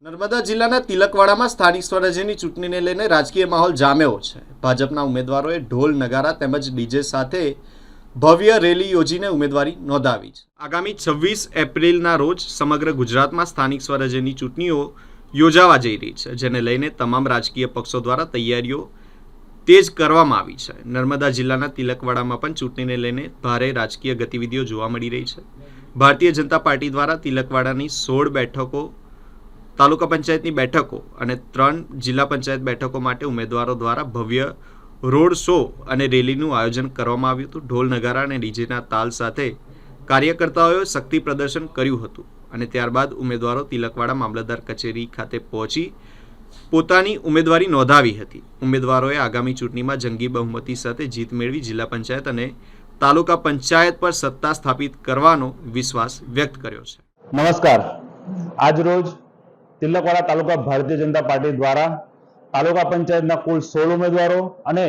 નર્મદા જિલ્લાના તિલકવાડામાં સ્થાનિક સ્વરાજ્યની ચૂંટણીને લઈને રાજકીય માહોલ જામ્યો છે। ભાજપના ઉમેદવારોએ ઢોલ નગારા તેમજ ડીજે સાથે ભવ્ય રેલી યોજીને ઉમેદવારી નોંધાવી છે। આગામી 26 એપ્રિલના રોજ સમગ્ર ગુજરાતમાં સ્થાનિક સ્વરાજ્યની ચૂંટણીઓ યોજાવા જઈ રહી છે, જેને લઈને તમામ રાજકીય પક્ષો દ્વારા તૈયારીઓ તેજ કરવામાં આવી છે। નર્મદા જિલ્લાના તિલકવાડામાં પણ ચૂંટણીને લઈને ભારે રાજકીય ગતિવિધિઓ જોવા મળી રહી છે। ભારતીય જનતા પાર્ટી દ્વારા તિલકવાડાની 16 બેઠકો, તાલુકા પંચાયતની બેઠકો અને 3 જિલ્લા પંચાયત બેઠકો માટે ઉમેદવારો દ્વારા ભવ્ય રોડ શો અને રેલીનું આયોજન કરવામાં આવ્યું હતું। ઢોલ નગારા અને ડીજેના તાલ સાથે કાર્યકર્તાઓએ શક્તિ પ્રદર્શન કર્યું હતું અને ત્યારબાદ ઉમેદવારો તિલકવાડા મામલતદાર કચેરી ખાતે પહોંચી પોતાની ઉમેદવારી નોંધાવી હતી। ઉમેદવારોએ આગામી ચૂંટણીમાં જંગી બહુમતી સાથે જીત મેળવી જિલ્લા પંચાયત અને તાલુકા પંચાયત પર સત્તા સ્થાપિત કરવાનો વિશ્વાસ વ્યક્ત કર્યો છે। નમસ્કાર। આજ રોજ તિલકવાડા તાલુકા ભારતીય જનતા પાર્ટી દ્વારા તાલુકા પંચાયતના કુલ 16 ઉમેદવારો અને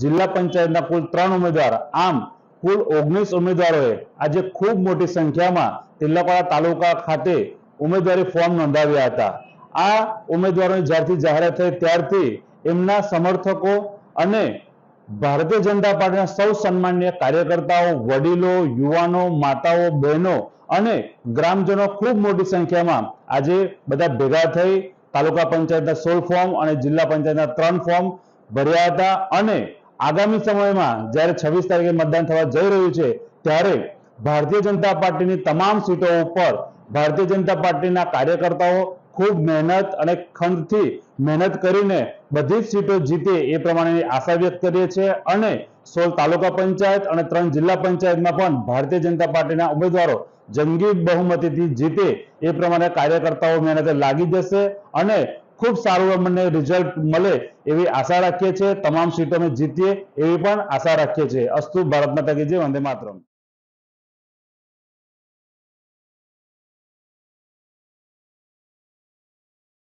જિલ્લા પંચાયતના કુલ 3 ઉમેદવાર, આમ કુલ 19 ઉમેદવારોએ આજે ખૂબ મોટી સંખ્યામાં તિલકવાડા તાલુકા ખાતે ઉમેદવારી ફોર્મ નોંધાવ્યા હતા। આ ઉમેદવારોની જ્યારથી જાહેરાત થઈ ત્યારથી એમના સમર્થકો અને ભારતીય જનતા પાર્ટીના સૌ સન્માનીય કાર્યકર્તાઓ, વડીલો, યુવાનો, માતાઓ, બહેનો અને ગ્રામજનો ખૂબ મોટી સંખ્યામાં આજે બધા ભેગા થઈ તાલુકા પંચાયતના 16 ફોર્મ અને જિલ્લા પંચાયતના 3 ફોર્મ ભર્યા હતા અને આગામી સમયમાં જ્યારે 26 તારીખે મતદાન થવા જઈ રહ્યું છે ત્યારે ભારતીય જનતા પાર્ટીની તમામ સીટો ઉપર ભારતીય જનતા પાર્ટીના કાર્યકર્તાઓ ખૂબ મહેનત અને ખંતથી મહેનત કરીને બધી જ સીટો જીતે એ પ્રમાણેની આશા વ્યક્ત કરીએ છીએ અને 16 તાલુકા પંચાયત અને 3 જિલ્લા પંચાયતમાં પણ ભારતીય જનતા પાર્ટીના ઉમેદવારો જંગી બહુમતીથી જીતે એ પ્રમાણે કાર્યકર્તાઓ મહેનતે લાગી જશે અને ખૂબ સારું અમને રિઝલ્ટ મળે એવી આશા રાખીએ છીએ। તમામ સીટો અમે જીતીએ એવી પણ આશા રાખીએ છીએ। અસ્તુ ભારત માતા કી જય, વંદે માતરમ।